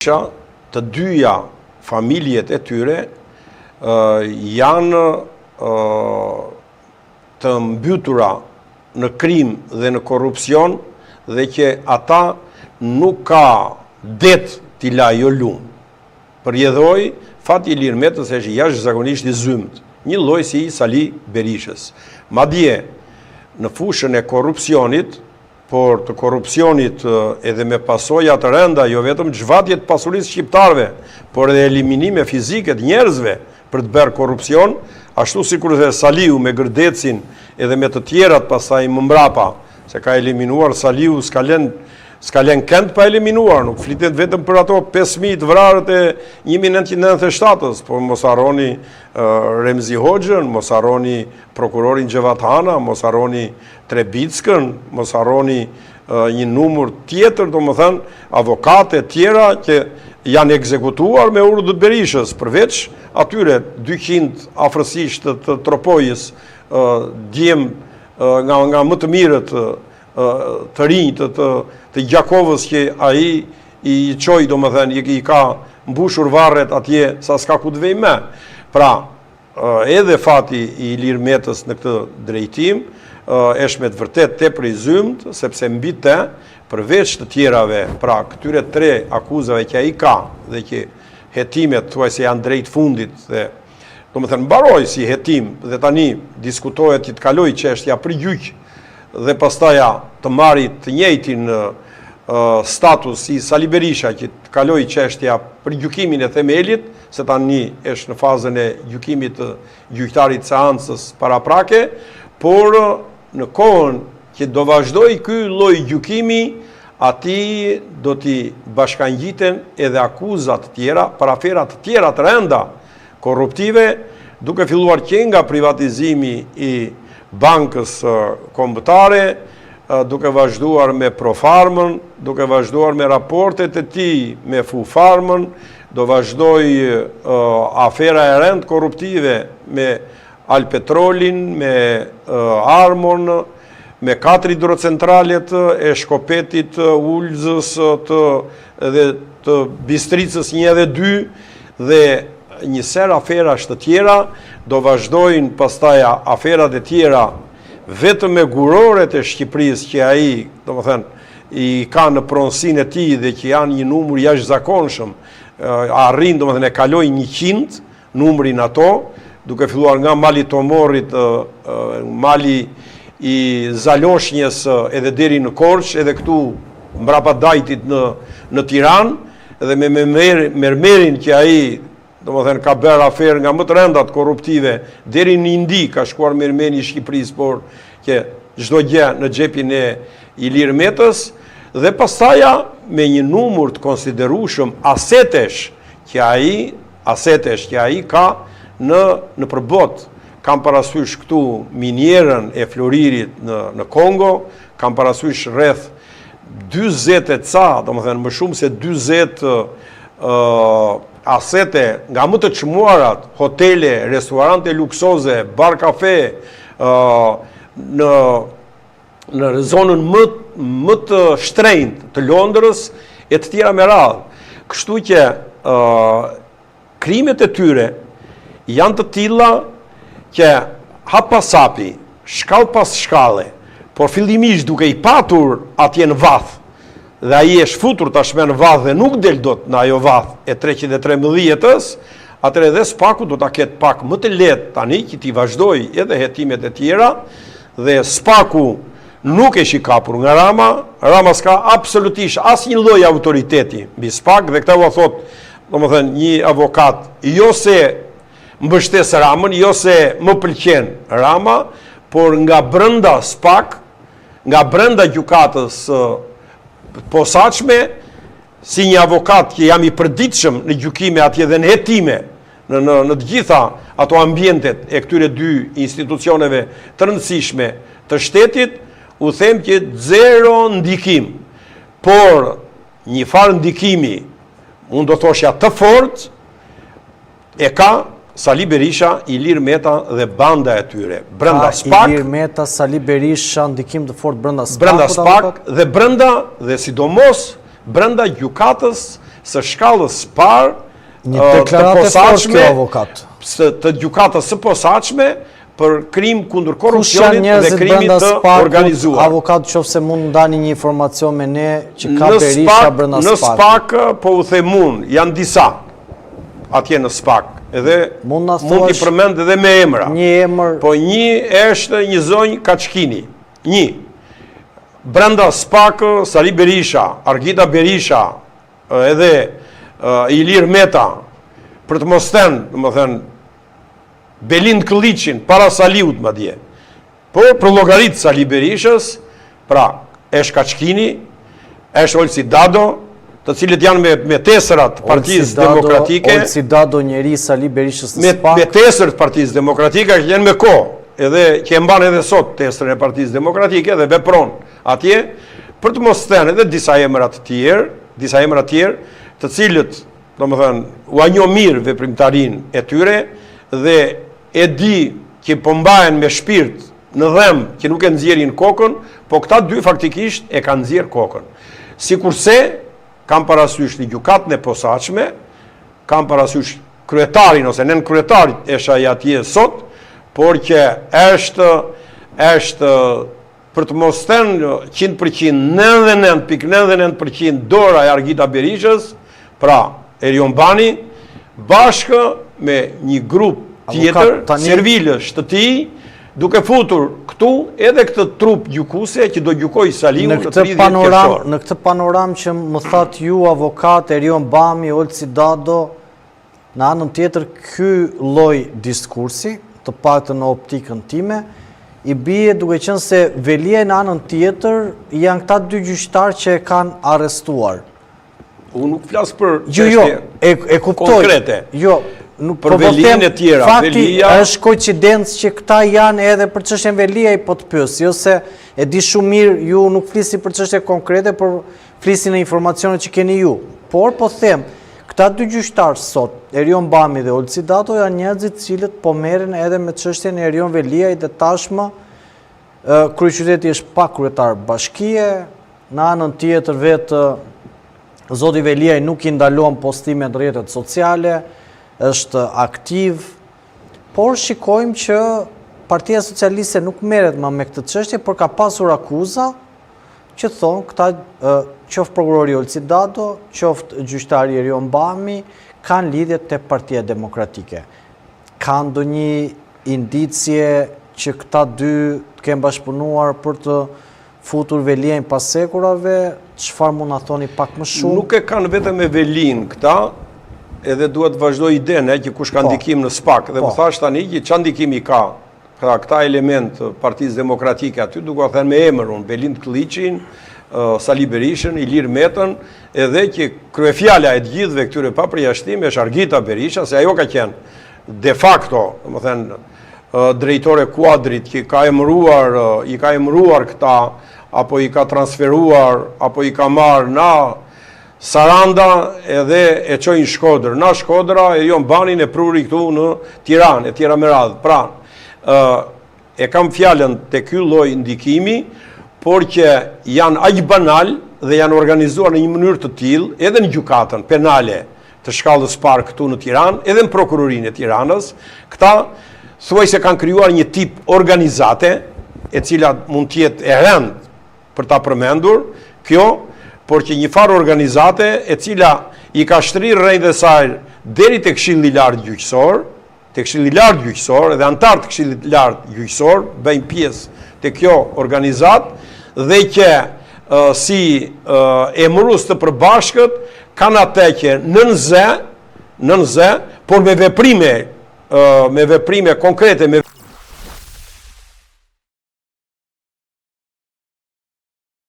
Berisha, të dyja familjet e tyre janë të mbytura në krim dhe në korupcion dhe që ata nuk ka det t'i lajo lumë. Përjedhoj, fati Ilir Metës është jashtëzakonisht i zymt, një lloj si i Sali Berishës. Madje, në fushën e korupcionit, por të korupcionit edhe me pasoja të rënda, jo vetëm zhvatjet pasurisë shqiptarve, por edhe eliminime fizike të njerëzve për të bërë korupcion, ashtu sikur dhe Saliu me Gërdecin edhe me të tjerat pastaj më mbrapa, se ka eliminuar Saliu s'ka len kënd pa eliminuar, nuk flitet vetëm për ato 5.000 vrarët e 1997-ës, por mos harroni Remzi Hoxhën, mos harroni prokurorin Gjevat Hana, mos harroni Trebickën, mos harroni një numër tjetër, do më thënë, avokate tjera që janë ekzekutuar me urdhë të Berishës, përveç atyre 200 afërsisht të Tropojës, djem nga më të mirët të rinjë të Gjakovës që ai i qoj, do më thënë, i ka mbushur varret atje sa s'ka ku të vej me. Pra, edhe fati i Ilir Metës në këtë drejtim, është me të vërtet tepër i zymt, sepse mbi të, përveç të tjerave, pra këtyre 3 akuzave që ai ka, dhe që hetimet thuaj se janë drejt fundit, dhe do më thënë, mbaroj si hetim, dhe tani diskutohet që të kaloj çështja për gjyq, dhe pastaja të marri të njëjtin status si Sali Berisha që të kaloi çështja për gjykimin e themelit, se tani është në fazën e gjykimit të gjyqtarit seancës paraprake, por në kohën që do vazhdoj ky lloj gjykimi, ati do t'i bashkangjiten edhe akuzat të tjera, për afera të tjera të rënda korruptive, duke filluar që nga privatizimi i bankës kombëtare, duke vazhduar me Profarmën, duke vazhduar me raportet e tij me Fufarmën, do vazhdoj afera e rëndë korruptive me Alpetrolin, me Armon, me 4 hidrocentralet e Shkopetit, Ulzës, dhe të Bistricës 1 dhe 2, dhe një ser aferash të tjera, do vazhdojnë pastaja aferat e tjera vetëm me guroret e Shqipërisë që ai, do më thënë, i ka në pronësinë e tij dhe që janë një numër jashtëzakonshëm, arrin, do më thënë, e kaloi 100 numrin ato, duke filluar nga mali Tomorit, mali i Zaloshnjës edhe deri në Korçë, edhe këtu mbrapa Dajtit në Tiranë, dhe me mermerin që ai, do më thënë, ka bërë aferë nga më të rëndat korruptive, deri në Indi ka shkuar mermeni i Shqipërisë, por që çdo gjë në xhepin e Ilir Metës, dhe pastaja me një numër të konsiderueshëm asetesh që ai ka në përbot. Kam parasysh këtu minierën e Floririt në Kongo, kam parasysh rreth 40 e ca, do më thënë, më shumë se 40 asete nga më të çmuarat, hotele, restorante luksoze, bar kafe, në zonën më të shtrenjtë të Londrës e të tjera me radhë. Kështu që krimet e tyre janë të tilla që hap pas hapi, shkallë pas shkalle, por fillimisht duke i patur atje në vath, dhe ai e shfutur tashmë në vath dhe nuk del dot në ajo vath e 313-ës, atëherë edhe Spaku do ta ketë pak më të lehtë tani që ti vazhdoj edhe hetimet e tjera, dhe Spaku nuk e shikapur nga Rama, Rama s'ka absolutisht asnjë lloj autoriteti mbi Spak, dhe këtë u thot, domethënë, një avokat, jo se mbështes Ramën, jo se më pëlqen Rama, por nga brenda Spak, nga brenda gjykatës posaçme, si një avokat që jam i përditshëm në gjykime atje dhe në hetime, në të gjitha ato ambientet e këtyre 2 institucioneve të rëndësishme të shtetit, u them që 0 ndikim, por një farë ndikimi, unë do thoshja të fortë, e ka Sali Berisha, Ilir Meta dhe banda e tyre. Brenda Spak, Ilir Meta, Sali Berisha, ndikim të fortë brenda Spak. Brenda Spak dhe brenda, dhe sidomos brenda gjykatës së shkallës parë Një deklaratë e fortë kjo, avokat. Të gjykatës së posaçme për krim kundër Kush janë korrupsionit dhe njerëzit krimit brenda të SPAK-ut, organizuar. avokat, qofse mund ndani një informacion me ne që ka Berisha brenda Në SPAK. SPAK, po u them unë, janë disa atje në SPAK, edhe Mund na mund t'i thuash përmend edhe me emra. një emër? Po një është një zonjë Kaçkini. Një. Brenda SPAK, Sali Berisha, Argita Berisha, edhe Ilir Meta, për të mos thënë, domethënë Belind Këlliçin para Saliut madje. Por për llogarit Sali Berishës, pra është Kaçkini, është Olsi Dado, të cilët janë me tesërat Partisë Demokratike. Olsi Dado, njeri Sali Berishës në SPAK. Me tesërat Partisë Demokratike që janë me kohë, edhe që e mban edhe sot tesërën e Partisë Demokratike dhe vepron atje, për të mos thënë edhe disa emra të tjerë, të cilët, domethënë, u njoh mirë veprimtarinë e tyre dhe e di që po mbahen me shpirt në dhemë që nuk e nxjerrin kokën, po këta dy faktikisht e kanë nxjerr kokën. Sikurse kam parasysh një gjykatën e posaçme, kam parasysh kryetarin ose nën kryetarit e shaj atje sot, por që është për të mos thënë 100%, 99.99% dora e Argita Berishës, pra Erion Bani, bashkë me një grup tjetër, servilës të tij, duke futur këtu edhe këtë trup gjykuse që do gjykoj Saliu në 30 qershor. Në këtë panoram që më thatë ju, avokat, Erion Bani, Olsi Dado, në anën tjetër, ky lloj diskursi, të paktën në optikën time, i bie duke qenë se Velia në anën tjetër janë këta dy gjyqtarë që e kanë arrestuar. Unë nuk flas për e kuptoj. Konkrete. Jo, për Velinë e tjera. Fakti është koincidencë që këta janë edhe për çështjen Velia i po të pyes, jo se e di shumë mirë, ju nuk flisni për çështje konkrete, por flisni në informacionet që keni ju. Por po them, këta dy gjyqtarë sot, Erion Bami dhe Olsi Dado, janë njerëzit cilët po merren edhe me çështjen e Erion Veliaj dhe tashmë kryeqyteti është pa kryetar bashkie, në anën tjetër vetë zoti Veliaj nuk i ndalon postimet në rrjetet sociale, është aktiv, por shikojmë që Partia Socialiste nuk merret më me këtë çështje, por ka pasur akuza që thonë këta qoftë prokurori Olsi Dado, qoftë gjyqtari Erion Bami, kanë lidhje te Partia Demokratike. Ka ndonjë indicje që këta dy të kenë bashkëpunuar për të futur Veliajn pas sekurave? Çfarë mund na thoni pak më shumë? Nuk e kanë vetëm me Velin këta, edhe duhet të vazhdoj idenë që kush ka ndikim në SPAK. Dhe më thash tani që çfarë ndikimi ka këta element Partisë Demokratike aty, duke thënë me emër unë, Belind Këlliçin, Sali Berishën, Ilir Metën, edhe që kryefjala e të gjithëve këtyre pa përjashtim është Argita Berisha, se ajo ka qenë de facto, domethënë, drejtore kuadrit që i ka emëruar këta, apo i ka transferuar, apo i ka marrë na Saranda edhe e qojnë Shkodër. Na Shkodra e Erion Banin e pruri këtu në Tiranë, e tjera me radhë. Pra, e kam fjalën të ky lloj ndikimi, por që janë aq banal dhe janë organizuar në një mënyrë të tillë, edhe në gjykatën penale të shkallës parë këtu në Tiranë, edhe në prokurorinë e Tiranës, këta thuajse kanë krijuar një tip organizate, e cila mund të jetë e rëndë për ta përmendur, kjo, por që një farë organizate e cila i ka shtrirë rreth e saj deri te Këshilli i Lartë Gjyqësor, dhe antarët të Këshillit të Lartë Gjyqësor bëjnë pjesë te kjo organizat dhe që si emërues të përbashkët kanë atë që nën zë, por me veprime konkrete, me